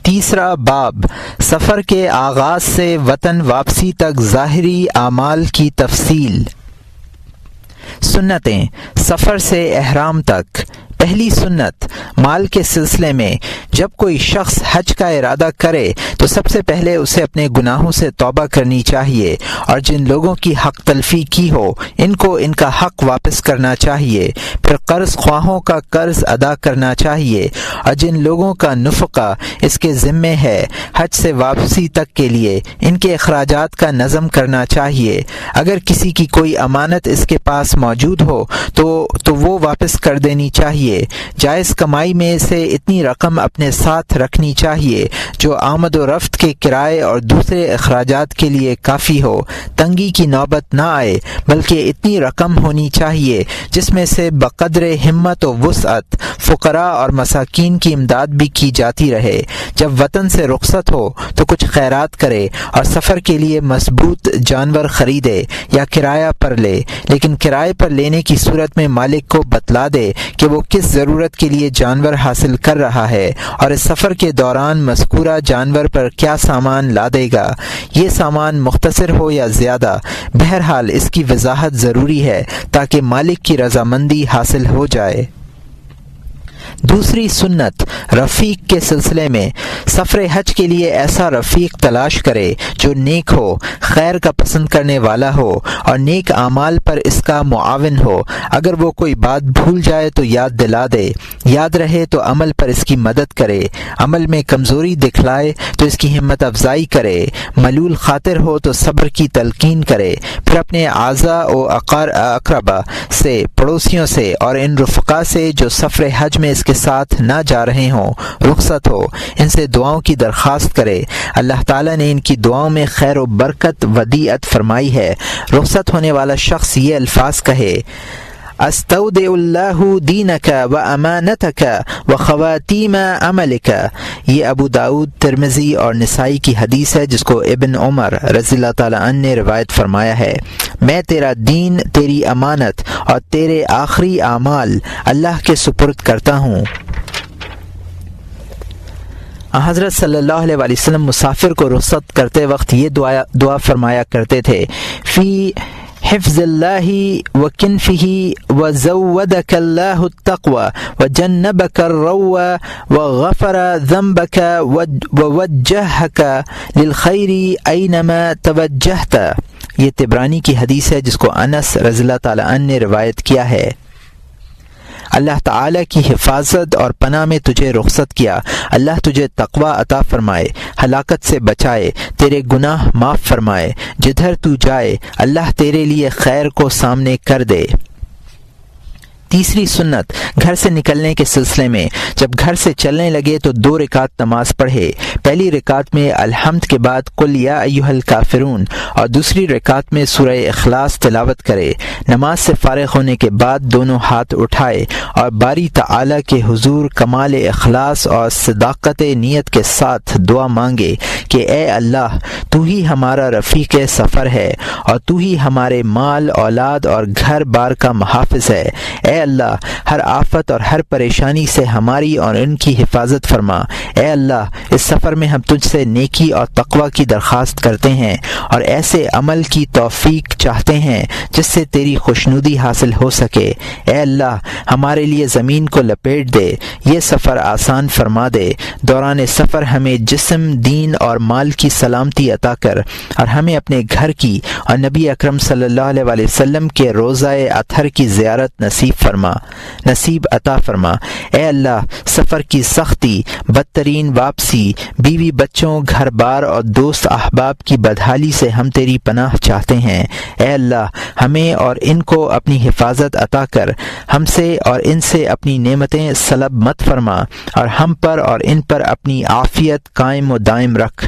تیسرا باب، سفر کے آغاز سے وطن واپسی تک ظاہری اعمال کی تفصیل۔ سنتیں، سفر سے احرام تک۔ پہلی سنت، مال کے سلسلے میں جب کوئی شخص حج کا ارادہ کرے تو سب سے پہلے اسے اپنے گناہوں سے توبہ کرنی چاہیے، اور جن لوگوں کی حق تلفی کی ہو ان کو ان کا حق واپس کرنا چاہیے، پھر قرض خواہوں کا قرض ادا کرنا چاہیے، اور جن لوگوں کا نفقہ اس کے ذمے ہے حج سے واپسی تک کے لیے ان کے اخراجات کا نظم کرنا چاہیے۔ اگر کسی کی کوئی امانت اس کے پاس موجود ہو تو وہ واپس کر دینی چاہیے۔ جائز کمائی میں سے اتنی رقم اپنے ساتھ رکھنی چاہیے جو آمد و رفت کے کرائے اور دوسرے اخراجات کے لیے کافی ہو، تنگی کی نوبت نہ آئے، بلکہ اتنی رقم ہونی چاہیے جس میں سے بقدر ہمت و وسعت فقراء اور مساکین کی امداد بھی کی جاتی رہے۔ جب وطن سے رخصت ہو تو کچھ خیرات کرے اور سفر کے لیے مضبوط جانور خریدے یا کرایہ پر لے، لیکن کرائے پر لینے کی صورت میں مالک کو بتلا دے کہ وہ کس ضرورت کے لیے جانور حاصل کر رہا ہے اور اس سفر کے دوران مذکورہ جانور پر کیا سامان لا دے گا، یہ سامان مختصر ہو یا زیادہ، بہرحال اس کی وضاحت ضروری ہے تاکہ مالک کی رضامندی حاصل ہو جائے۔ دوسری سنت، رفیق کے سلسلے میں سفر حج کے لیے ایسا رفیق تلاش کرے جو نیک ہو، خیر کا پسند کرنے والا ہو اور نیک اعمال پر اس کا معاون ہو۔ اگر وہ کوئی بات بھول جائے تو یاد دلا دے، یاد رہے تو عمل پر اس کی مدد کرے، عمل میں کمزوری دکھلائے تو اس کی ہمت افزائی کرے، ملول خاطر ہو تو صبر کی تلقین کرے، پھر اپنے اعزاء و اقربا سے، پڑوسیوں سے اور ان رفقا سے جو سفر حج میں اس کے ساتھ نہ جا رہے ہوں رخصت ہو، ان سے دعاؤں کی درخواست کرے۔ اللہ تعالیٰ نے ان کی دعاؤں میں خیر و برکت ودیعت فرمائی ہے۔ رخصت ہونے والا شخص یہ الفاظ کہے: استودع اللہ دینک و امانتک و خواتیم عملک۔ یہ ابو داؤد، ترمذی اور نسائی کی حدیث ہے جس کو ابن عمر رضی اللہ تعالیٰ عنہ نے روایت فرمایا ہے۔ میں تیرا دین، تیری امانت اور تیرے آخری اعمال اللہ کے سپرد کرتا ہوں۔ حضرت صلی اللہ علیہ وسلم مسافر کو رخصت کرتے وقت یہ دعا فرمایا کرتے تھے: فی حفظ اللہ و کنفہ و زودک اللہ التقوی و جنبک الرو و غفر ذنبک و وجہک للخیر اینما توجہت۔ یہ طبرانی کی حدیث ہے جس کو انس رضی اللہ تعالی عنہ نے روایت کیا ہے۔ اللہ تعالیٰ کی حفاظت اور پناہ میں تجھے رخصت کیا، اللہ تجھے تقوی عطا فرمائے، ہلاکت سے بچائے، تیرے گناہ معاف فرمائے، جدھر تو جائے اللہ تیرے لیے خیر کو سامنے کر دے۔ تیسری سنت، گھر سے نکلنے کے سلسلے میں جب گھر سے چلنے لگے تو 2 رکعت نماز پڑھے۔ پہلی رکعت میں الحمد کے بعد قل یا ایھا الکافرون اور دوسری رکعت میں سورہ اخلاص تلاوت کرے۔ نماز سے فارغ ہونے کے بعد دونوں ہاتھ اٹھائے اور باری تعالیٰ کے حضور کمال اخلاص اور صداقت نیت کے ساتھ دعا مانگے کہ اے اللہ، تو ہی ہمارا رفیق سفر ہے اور تو ہی ہمارے مال، اولاد اور گھر بار کا محافظ ہے۔ اے اللہ، ہر آفت اور ہر پریشانی سے ہماری اور ان کی حفاظت فرما۔ اے اللہ، اس سفر میں ہم تجھ سے نیکی اور تقوی کی درخواست کرتے ہیں اور ایسے عمل کی توفیق چاہتے ہیں جس سے تیری خوشنودی حاصل ہو سکے۔ اے اللہ، ہمارے لیے زمین کو لپیٹ دے، یہ سفر آسان فرما دے۔ دوران سفر ہمیں جسم، دین اور مال کی سلامتی عطا کر اور ہمیں اپنے گھر کی اور نبی اکرم صلی اللہ علیہ وسلم کے روضہ اطہر کی زیارت نصیب عطا فرما۔ اے اللہ، سفر کی سختی، بدترین واپسی، بیوی بچوں، گھر بار اور دوست احباب کی بدحالی سے ہم تیری پناہ چاہتے ہیں۔ اے اللہ، ہمیں اور ان کو اپنی حفاظت عطا کر، ہم سے اور ان سے اپنی نعمتیں سلب مت فرما اور ہم پر اور ان پر اپنی عافیت قائم و دائم رکھ۔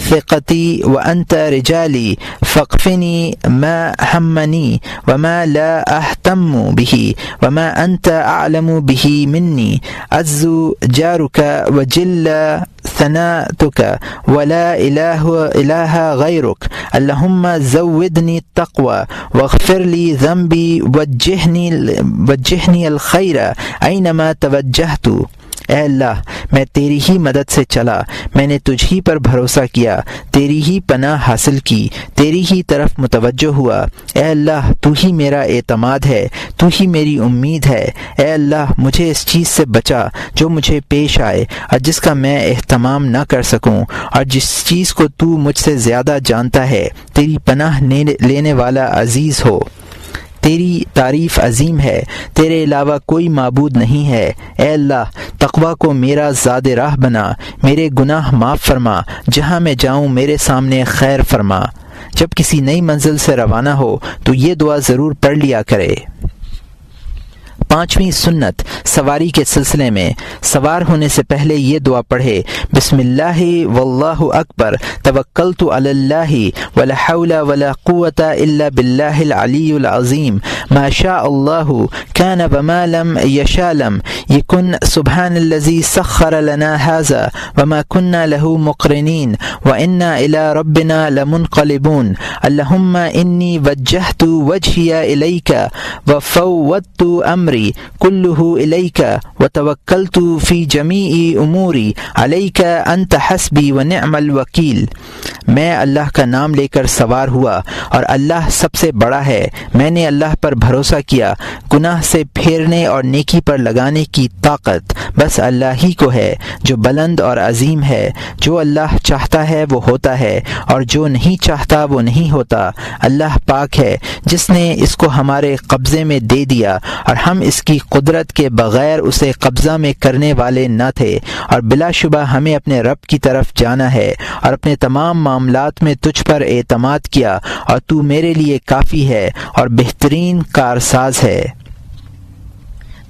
ثقتي وأنت رجالي فاقفني ما همني وما لا أهتم به وما أنت أعلم به مني عز جارك وجل ثناؤك ولا إله غيرك اللهم زودني التقوى واغفر لي ذنبي وجهني الخير أينما توجهت۔ اے اللہ، میں تیری ہی مدد سے چلا، میں نے تجھ ہی پر بھروسہ کیا، تیری ہی پناہ حاصل کی، تیری ہی طرف متوجہ ہوا۔ اے اللہ، تو ہی میرا اعتماد ہے، تو ہی میری امید ہے۔ اے اللہ، مجھے اس چیز سے بچا جو مجھے پیش آئے اور جس کا میں اہتمام نہ کر سکوں، اور جس چیز کو تو مجھ سے زیادہ جانتا ہے۔ تیری پناہ لینے والا عزیز ہو، تیری تعریف عظیم ہے، تیرے علاوہ کوئی معبود نہیں ہے۔ اے اللہ، تقوی کو میرا زاد راہ بنا، میرے گناہ معاف فرما، جہاں میں جاؤں میرے سامنے خیر فرما۔ جب کسی نئی منزل سے روانہ ہو تو یہ دعا ضرور پڑھ لیا کرے۔ پانچویں سنت، سواری کے سلسلے میں سوار ہونے سے پہلے یہ دعا پڑھے، بسم اللہ واللہ اکبر توکلت علی اللہ ولا حول ولا قوة الا باللہ العلی العظیم ما شاء اللہ کان وما لم یشاء لم یکن سبحان الذی سخر لنا هذا وما كنا له مقرنین وانا الى ربنا لمنقلبون اللہم انی وجہت وجہی الیک وفوضت امری كله إليك وتوكلت في جميع أموري عليك أنت حسبي ونعم الوكيل۔ میں اللہ کا نام لے کر سوار ہوا اور اللہ سب سے بڑا ہے، میں نے اللہ پر بھروسہ کیا، گناہ سے پھیرنے اور نیکی پر لگانے کی طاقت بس اللہ ہی کو ہے جو بلند اور عظیم ہے۔ جو اللہ چاہتا ہے وہ ہوتا ہے اور جو نہیں چاہتا وہ نہیں ہوتا۔ اللہ پاک ہے جس نے اس کو ہمارے قبضے میں دے دیا اور ہم اس کی قدرت کے بغیر اسے قبضہ میں کرنے والے نہ تھے، اور بلا شبہ ہمیں اپنے رب کی طرف جانا ہے اور اپنے تمام معاملات میں تجھ پر اعتماد کیا، اور تو میرے لیے کافی ہے اور بہترین کارساز ہے۔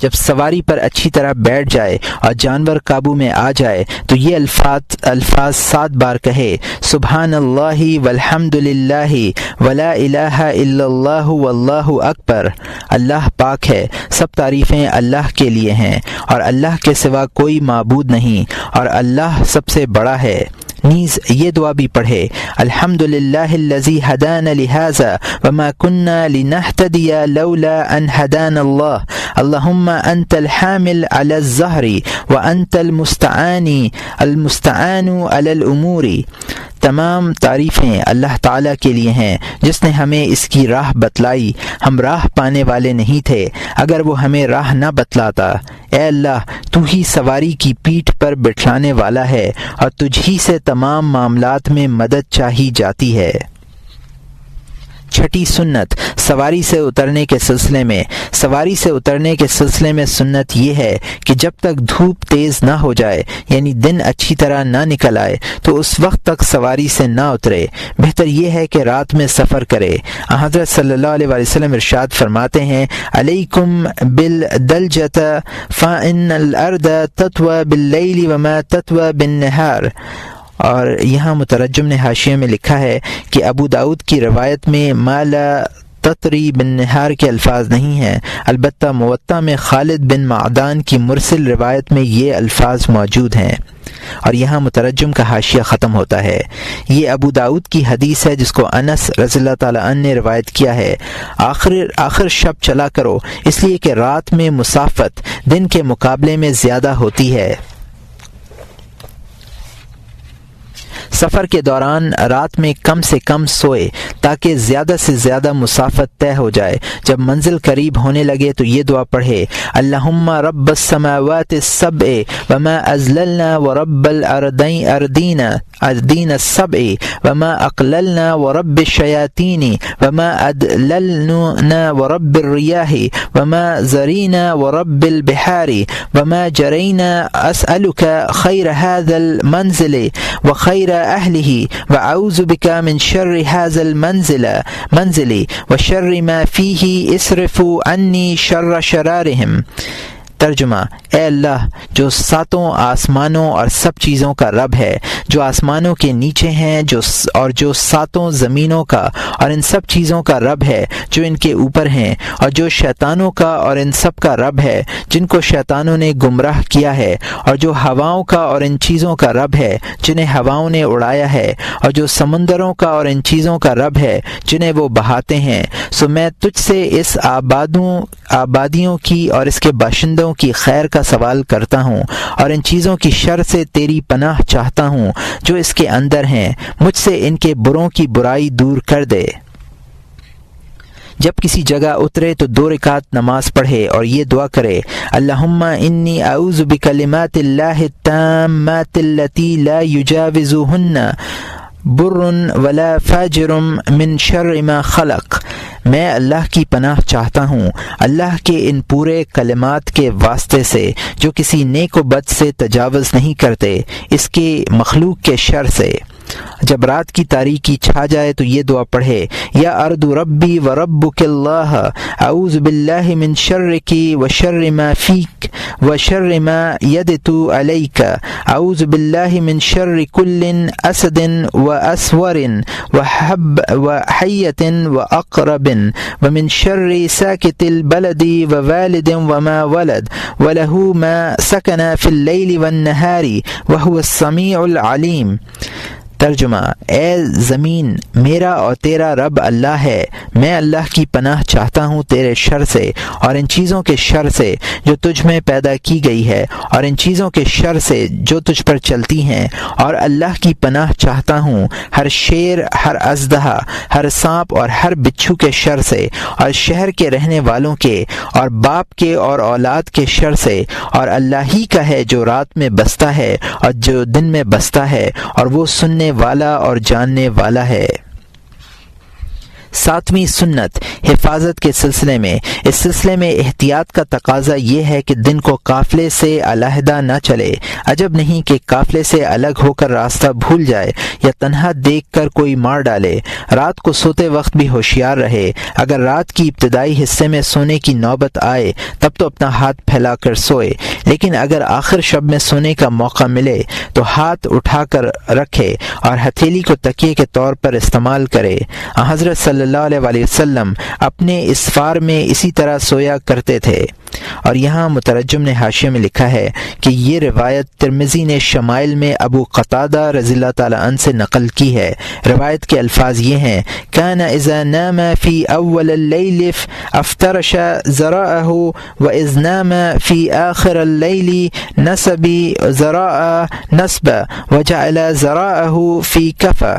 جب سواری پر اچھی طرح بیٹھ جائے اور جانور قابو میں آ جائے تو یہ الفاظ 7 بار کہے، سبحان اللہ والحمد للہ ولا الہ الا اللہ واللہ اکبر۔ اللہ پاک ہے، سب تعریفیں اللہ کے لیے ہیں اور اللہ کے سوا کوئی معبود نہیں، اور اللہ سب سے بڑا ہے۔ نیز یہ دعا بھی پڑھے، الحمد للہ الذی ہدانا لہذا وما کنا لنہتدی لولا ان ہدانا اللہ اللہم انت الحامل علی الظہر وانت المستعان علی الامور۔ تمام تعریفیں اللہ تعالیٰ کے لیے ہیں جس نے ہمیں اس کی راہ بتلائی، ہم راہ پانے والے نہیں تھے اگر وہ ہمیں راہ نہ بتلاتا۔ اے اللہ، تو ہی سواری کی پیٹھ پر بٹھلانے والا ہے اور تجھ ہی سے تمام معاملات میں مدد چاہی جاتی ہے۔ چھٹی سنت سواری سے اترنے کے سلسلے میں سنت یہ ہے کہ جب تک دھوپ تیز نہ ہو جائے یعنی دن اچھی طرح نہ نکل آئے تو اس وقت تک سواری سے نہ اترے. بہتر یہ ہے کہ رات میں سفر کرے. حضرت صلی اللہ علیہ وسلم ارشاد فرماتے ہیں علیکم بالدلجۃ فإن الارض تطوى باللیل وما تطوى بالنہار. اور یہاں مترجم نے حاشیے میں لکھا ہے کہ ابو داؤد کی روایت میں مالا تطری بن نہار کے الفاظ نہیں ہیں، البتہ موطا میں خالد بن معدان کی مرسل روایت میں یہ الفاظ موجود ہیں. اور یہاں مترجم کا حاشیہ ختم ہوتا ہے. یہ ابو داؤد کی حدیث ہے جس کو انس رضی اللہ تعالیٰ عنہ نے روایت کیا ہے. آخر شب چلا کرو اس لیے کہ رات میں مسافت دن کے مقابلے میں زیادہ ہوتی ہے. سفر کے دوران رات میں کم سے کم سوئے تاکہ زیادہ سے زیادہ مسافت طے ہو جائے. جب منزل قریب ہونے لگے تو یہ دعا پڑھے اللہم رب السماوات السبع وما ازللنا ورب الارضین السبع وما اقللنا ورب الشیاطین وما ادللنا ورب الریاح وما زرینا ورب البحار وما جرینا اسألک خیر هذا المنزل وخیر اہلہ واعوذ بک من شر هذا المنزل وشر ما فیہ اصرف عنی شر شرارہم. ترجمہ: اے اللہ جو ساتوں آسمانوں اور سب چیزوں کا رب ہے، جو آسمانوں کے نیچے ہیں جو ساتوں زمینوں کا اور ان سب چیزوں کا رب ہے جو ان کے اوپر ہیں، اور جو شیطانوں کا اور ان سب کا رب ہے جن کو شیطانوں نے گمراہ کیا ہے، اور جو ہواؤں کا اور ان چیزوں کا رب ہے جنہیں ہواؤں نے اڑایا ہے، اور جو سمندروں کا اور ان چیزوں کا رب ہے جنہیں وہ بہاتے ہیں. سو میں تجھ سے اس آبادیوں کی اور اس کے باشندوں کی خیر کا سوال کرتا ہوں اور ان چیزوں کی شر سے تیری پناہ چاہتا ہوں جو اس کے اندر ہیں. مجھ سے ان کے بروں کی برائی دور کر دے. جب کسی جگہ اترے تو 2 رکعت نماز پڑھے اور یہ دعا کرے اللہم انی اعوذ بکلمات اللہ التامات التی لا یجاوزہن بر ولا فاجر من شر ما خلق. میں اللہ کی پناہ چاہتا ہوں اللہ کے ان پورے کلمات کے واسطے سے جو کسی نیک و بد سے تجاوز نہیں کرتے، اس کے مخلوق کے شر سے. جب رات کی تاریکی چھا جائے تو یہ دعا پڑھے یا ارض ربی و ربک اللہ اعوذ باللہ من شرک و شر ما فیک و شر ما یدت علیک اعوذ باللہ من شر کل اسد و اسور و حیت و اقرب ومن شر ساکت البلد و والد وما ولد وله ما سکن فی اللیل والنہار وهو السمیع العلیم. ترجمہ: اے زمین میرا اور تیرا رب اللہ ہے، میں اللہ کی پناہ چاہتا ہوں تیرے شر سے اور ان چیزوں کے شر سے جو تجھ میں پیدا کی گئی ہے اور ان چیزوں کے شر سے جو تجھ پر چلتی ہیں، اور اللہ کی پناہ چاہتا ہوں ہر شیر، ہر اژدہا، ہر سانپ اور ہر بچھو کے شر سے، اور شہر کے رہنے والوں کے اور باپ کے اور اولاد کے شر سے. اور اللہ ہی کا ہے جو رات میں بستا ہے اور جو دن میں بستا ہے، اور وہ سننے والا اور جاننے والا ہے. 7ویں سنت حفاظت کے سلسلے میں. اس سلسلے میں احتیاط کا تقاضا یہ ہے کہ دن کو قافلے سے علیحدہ نہ چلے. عجب نہیں کہ قافلے سے الگ ہو کر راستہ بھول جائے یا تنہا دیکھ کر کوئی مار ڈالے. رات کو سوتے وقت بھی ہوشیار رہے. اگر رات کی ابتدائی حصے میں سونے کی نوبت آئے تب تو اپنا ہاتھ پھیلا کر سوئے، لیکن اگر آخر شب میں سونے کا موقع ملے تو ہاتھ اٹھا کر رکھے اور ہتھیلی کو تکیے کے طور پر استعمال کرے. حضرت صلی اللہ علیہ وسلم اپنے اسفار میں اسی طرح سویا کرتے تھے. اور یہاں مترجم نے حاشیے میں لکھا ہے کہ یہ روایت ترمذی نے شمائل میں ابو قتادہ رضی اللہ تعالی عنہ سے نقل کی ہے. روایت کے الفاظ یہ ہیں: کان اذا نام فی اول اللیل افترش ذراعہ واذ نام فی آخر اللیل نصب ذراع نصب وجعل ذراعہ فی کفہ.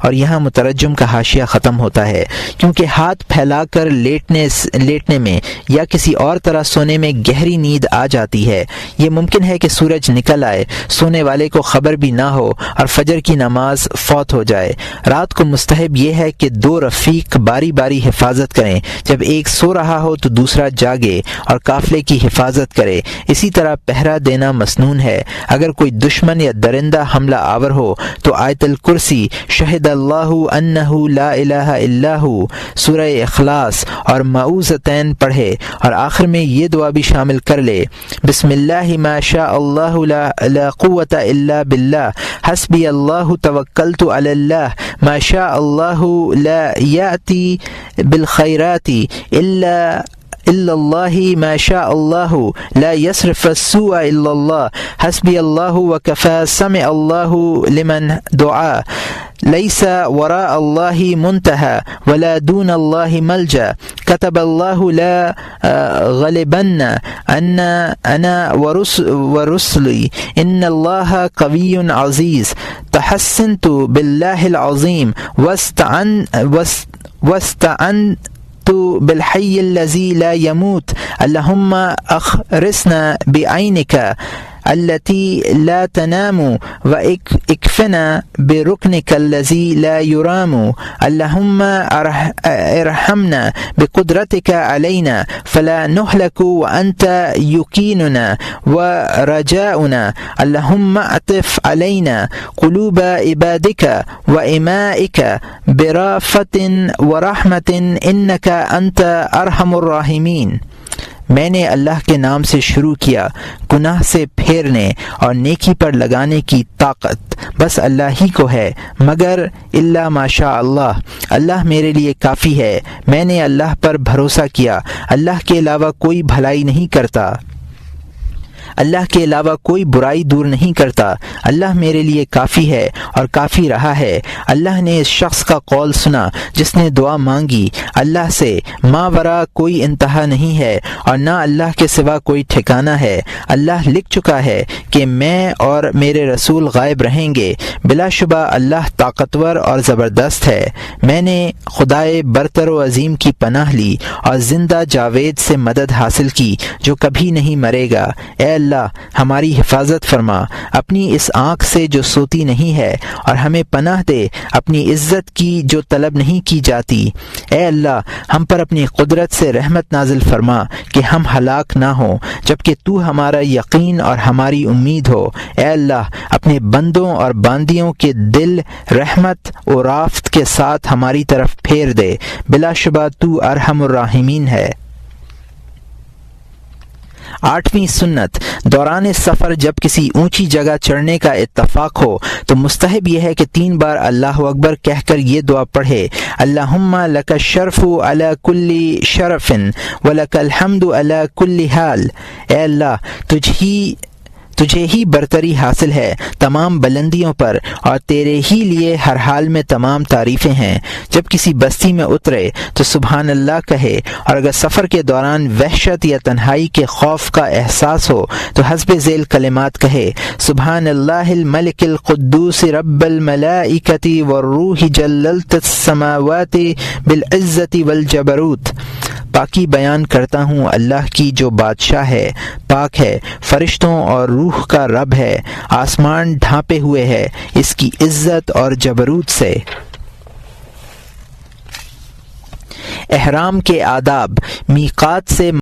اور یہاں مترجم کا حاشیہ ختم ہوتا ہے، کیونکہ ہاتھ پھیلا کر لیٹنے میں یا کسی اور طرح سونے میں گہری نیند آ جاتی ہے۔ یہ ممکن ہے کہ سورج نکل آئے، سونے والے کو خبر بھی نہ ہو اور فجر کی نماز فوت ہو جائے۔ رات کو مستحب یہ ہے کہ دو رفیق باری باری حفاظت کریں، جب ایک سو رہا ہو تو دوسرا جاگے اور قافلے کی حفاظت کرے۔ اسی طرح پہرا دینا مسنون ہے۔ اگر کوئی دشمن یا درندہ حملہ آور ہو تو آیت الکرسی، شہد اللہ انہ لا الہ الا ہو، سورہ اخلاص اور معوذتین پڑھے اور آخر میں یہ دعا بھی شامل کر لے، بسم اللہ ما شاء اللہ لا قوة الا باللہ، حسبی اللہ توکلت علی اللہ، ما شاء اللہ لا یأتی بالخیرات الا اللہ، ما شاء اللہ لا یصرف السوء الا اللہ، حسبی اللہ وکفى، سمع اللہ لمن دعا، لیس وراء اللہ منتہى ولا دون اللہ ملجا، كتب اللہ لا غلبن انا ورسلی، ان اللہ قوی عزیز، تحسنت باللہ العظیم واستعنت بالحی الذی لا يموت، اللہم اخرسنا بعینک التي لا تنام واكفنا بركنك الذي لا يرام، اللهم ارحمنا بقدرتك علينا فلا نهلك وأنت يقيننا ورجاؤنا، اللهم اعطف علينا قلوب عبادك وإمائك برافة ورحمة إنك أنت أرحم الراحمين۔ میں نے اللہ کے نام سے شروع کیا، گناہ سے پھیرنے اور نیکی پر لگانے کی طاقت بس اللہ ہی کو ہے، مگر الا ماشاء اللہ، اللہ میرے لیے کافی ہے۔ میں نے اللہ پر بھروسہ کیا، اللہ کے علاوہ کوئی بھلائی نہیں کرتا، اللہ کے علاوہ کوئی برائی دور نہیں کرتا، اللہ میرے لیے کافی ہے اور کافی رہا ہے۔ اللہ نے اس شخص کا قول سنا جس نے دعا مانگی، اللہ سے ما ورا کوئی انتہا نہیں ہے اور نہ اللہ کے سوا کوئی ٹھکانہ ہے۔ اللہ لکھ چکا ہے کہ میں اور میرے رسول غائب رہیں گے، بلا شبہ اللہ طاقتور اور زبردست ہے۔ میں نے خدائے برتر و عظیم کی پناہ لی اور زندہ جاوید سے مدد حاصل کی جو کبھی نہیں مرے گا۔ اے اللہ ہماری حفاظت فرما اپنی اس آنکھ سے جو سوتی نہیں ہے، اور ہمیں پناہ دے اپنی عزت کی جو طلب نہیں کی جاتی۔ اے اللہ ہم پر اپنی قدرت سے رحمت نازل فرما کہ ہم ہلاک نہ ہوں، جبکہ تو ہمارا یقین اور ہماری امید ہو۔ اے اللہ اپنے بندوں اور باندیوں کے دل رحمت و رافت کے ساتھ ہماری طرف پھیر دے، بلا شبہ تو ارحم الراحمین ہے۔ 8ویں سنت، دوران سفر جب کسی اونچی جگہ چڑھنے کا اتفاق ہو تو مستحب یہ ہے کہ 3 بار اللہ اکبر کہہ کر یہ دعا پڑھے، اللہم لک الشرف علی کل شرف ولک الحمد علی کل حال۔ اے اللہ تجھے ہی برتری حاصل ہے تمام بلندیوں پر، اور تیرے ہی لیے ہر حال میں تمام تعریفیں ہیں۔ جب کسی بستی میں اترے تو سبحان اللہ کہے، اور اگر سفر کے دوران وحشت یا تنہائی کے خوف کا احساس ہو تو حسب ذیل کلمات کہے، سبحان اللہ الملک القدوس رب الملائکۃ والروح جللت السماوات بالعزت والجبروت۔ پاکی بیان کرتا ہوں اللہ کی جو بادشاہ ہے، پاک ہے، فرشتوں اور روح کا رب ہے، آسمان ڈھانپے ہوئے ہے اس کی عزت اور جبروت سے۔ احرام کے آداب، میقات سے